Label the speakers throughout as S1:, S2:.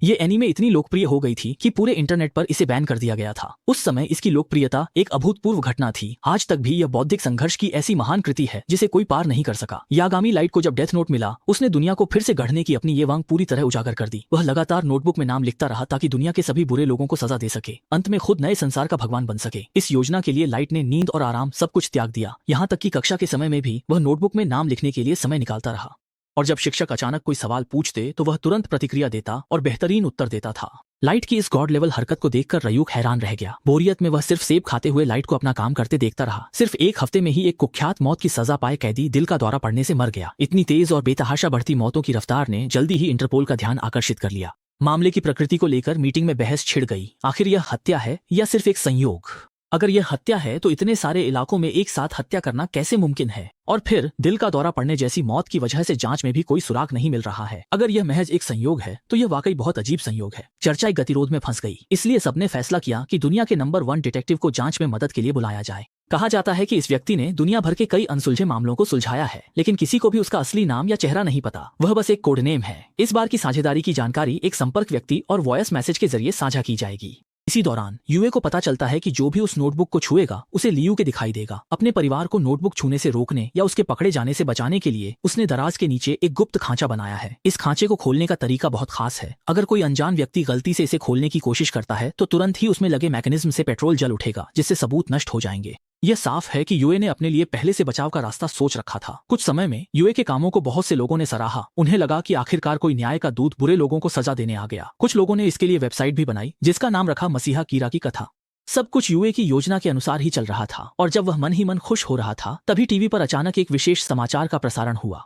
S1: ये एनीमे इतनी लोकप्रिय हो गई थी कि पूरे इंटरनेट पर इसे बैन कर दिया गया था। उस समय इसकी लोकप्रियता एक अभूतपूर्व घटना थी। आज तक भी यह बौद्धिक संघर्ष की ऐसी महान कृति है जिसे कोई पार नहीं कर सका। यागामी लाइट को जब डेथ नोट मिला, उसने दुनिया को फिर से गढ़ने की अपनी ये वांग पूरी तरह उजागर कर दी। वह लगातार नोटबुक में नाम लिखता रहा ताकि दुनिया के सभी बुरे लोगों को सजा दे सके, अंत में खुद नए संसार का भगवान बन सके। इस योजना के लिए लाइट ने नींद और आराम सब कुछ त्याग दिया। यहाँ तक कि कक्षा के समय में भी वह नोटबुक में नाम लिखने के लिए समय निकालता रहा। और जब शिक्षक अचानक कोई सवाल पूछते तो वह तुरंत प्रतिक्रिया देता और बेहतरीन उत्तर देता था। लाइट की इस गॉड लेवल हरकत को देखकर रयूक हैरान रह गया। बोरियत में वह सिर्फ सेब खाते हुए लाइट को अपना काम करते देखता रहा। सिर्फ एक हफ्ते में ही एक कुख्यात मौत की सजा पाए कैदी दिल का दौरा पड़ने से मर गया। इतनी तेज और बेतहाशा बढ़ती मौतों की रफ्तार ने जल्दी ही इंटरपोल का ध्यान आकर्षित कर लिया। मामले की प्रकृति को लेकर मीटिंग में बहस छिड़ गई। आखिर यह हत्या है या सिर्फ एक संयोग? अगर यह हत्या है तो इतने सारे इलाकों में एक साथ हत्या करना कैसे मुमकिन है? और फिर दिल का दौरा पड़ने जैसी मौत की वजह से जांच में भी कोई सुराग नहीं मिल रहा है। अगर यह महज एक संयोग है तो यह वाकई बहुत अजीब संयोग है। चर्चा एक गतिरोध में फंस गई। इसलिए सबने फैसला किया कि दुनिया के नंबर 1 डिटेक्टिव को जांच में मदद के लिए बुलाया जाए। कहा जाता है कि इस व्यक्ति ने दुनिया भर के कई अनसुलझे मामलों को सुलझाया है, लेकिन किसी को भी उसका असली नाम या चेहरा नहीं पता। वह बस एक कोड नेम है। इस बार की साझेदारी की जानकारी एक संपर्क व्यक्ति और वॉयस मैसेज के जरिए साझा की जाएगी। इसी दौरान यूए को पता चलता है कि जो भी उस नोटबुक को छुएगा उसे लियू के दिखाई देगा। अपने परिवार को नोटबुक छूने से रोकने या उसके पकड़े जाने से बचाने के लिए उसने दराज के नीचे एक गुप्त खांचा बनाया है। इस खांचे को खोलने का तरीका बहुत खास है। अगर कोई अनजान व्यक्ति गलती से इसे खोलने की कोशिश करता है तो तुरंत ही उसमें लगे मैकेनिज्म से पेट्रोल जल उठेगा, जिससे सबूत नष्ट हो जाएंगे। यह साफ है कि यूए ने अपने लिए पहले से बचाव का रास्ता सोच रखा था। कुछ समय में यूए के कामों को बहुत से लोगों ने सराहा। उन्हें लगा कि आखिरकार कोई न्याय का दूत बुरे लोगों को सजा देने आ गया। कुछ लोगों ने इसके लिए वेबसाइट भी बनाई जिसका नाम रखा मसीहा कीरा की कथा। सब कुछ यूए की योजना के अनुसार ही चल रहा था। और जब वह मन ही मन खुश हो रहा था तभी टीवी पर अचानक एक विशेष समाचार का प्रसारण हुआ।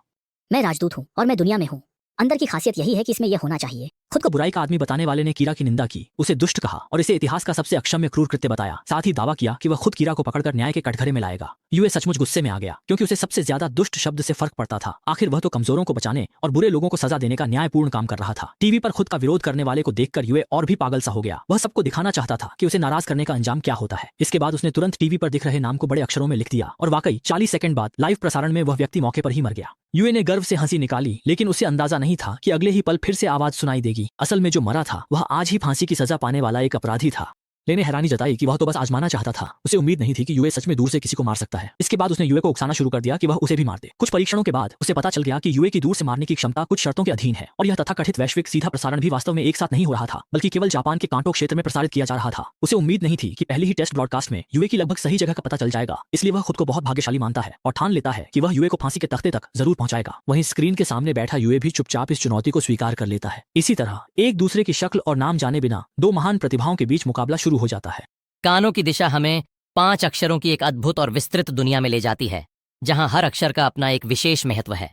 S2: मैं राजदूत हूँ और मैं दुनिया में हूँ। अंदर की खासियत यही है कि इसमें यह होना चाहिए।
S1: खुद को बुराई का आदमी बताने वाले ने कीरा की निंदा की, उसे दुष्ट कहा और इसे इतिहास का सबसे अक्षम्य क्रूर कृत्य बताया। साथ ही दावा किया कि वह खुद कीरा को पकड़कर न्याय के कटघरे में लाएगा। यूए सचमुच गुस्से में आ गया क्योंकि उसे सबसे ज्यादा दुष्ट शब्द से फर्क पड़ता था। आखिर वह तो कमजोरों को बचाने और बुरे लोगों को सजा देने का न्यायपूर्ण काम कर रहा था। टीवी पर खुद का विरोध करने वाले को देखकर यूए और भी पागल सा हो गया। वह सबको दिखाना चाहता था कि उसे नाराज करने का अंजाम क्या होता है। इसके बाद उसने तुरंत टीवी पर दिख रहे नाम को बड़े अक्षरों में लिख दिया और वाकई 40 सेकंड बाद लाइव प्रसारण में वह व्यक्ति मौके पर ही मर गया। यूए ने गर्व से हंसी निकाली, लेकिन उसे अंदाजा नहीं था कि अगले ही पल फिर से आवाज सुनाई देगी। असल में जो मरा था वह आज ही फांसी की सजा पाने वाला एक अपराधी था। लेने हैरानी जताई कि वह तो बस आजमाना चाहता था। उसे उम्मीद नहीं थी कि यूए सच में दूर से किसी को मार सकता है। इसके बाद उसने यूए को उकसाना शुरू कर दिया कि वह उसे भी मार दे। कुछ परीक्षणों के बाद उसे पता चल गया कि यूए की दूर से मारने की क्षमता कुछ शर्तों के अधीन है और यह तथाकथित वैश्विक सीधा प्रसारण भी वास्तव में एक साथ नहीं हो रहा था, बल्कि केवल जापान के कांटो क्षेत्र में प्रसारित किया जा रहा था। उसे उम्मीद नहीं थी कि पहली ही टेस्ट ब्रॉडकास्ट में यूए की लगभग सही जगह का पता चल जाएगा। इसलिए वह खुद को बहुत भाग्यशाली मानता है और ठान लेता है कि वह यूए को फांसी के तख्ते तक जरूर पहुंचाएगा। वहीं स्क्रीन के सामने बैठा यूए भी चुपचाप इस चुनौती को स्वीकार कर लेता है। इसी तरह एक दूसरे की शक्ल और नाम जाने बिना दो महान प्रतिभाओं के बीच मुकाबला शुरू हो जाता है।
S3: कानों की दिशा हमें 5 अक्षरों की एक अद्भुत और विस्तृत दुनिया में ले जाती है, जहां हर अक्षर का अपना एक विशेष महत्व है।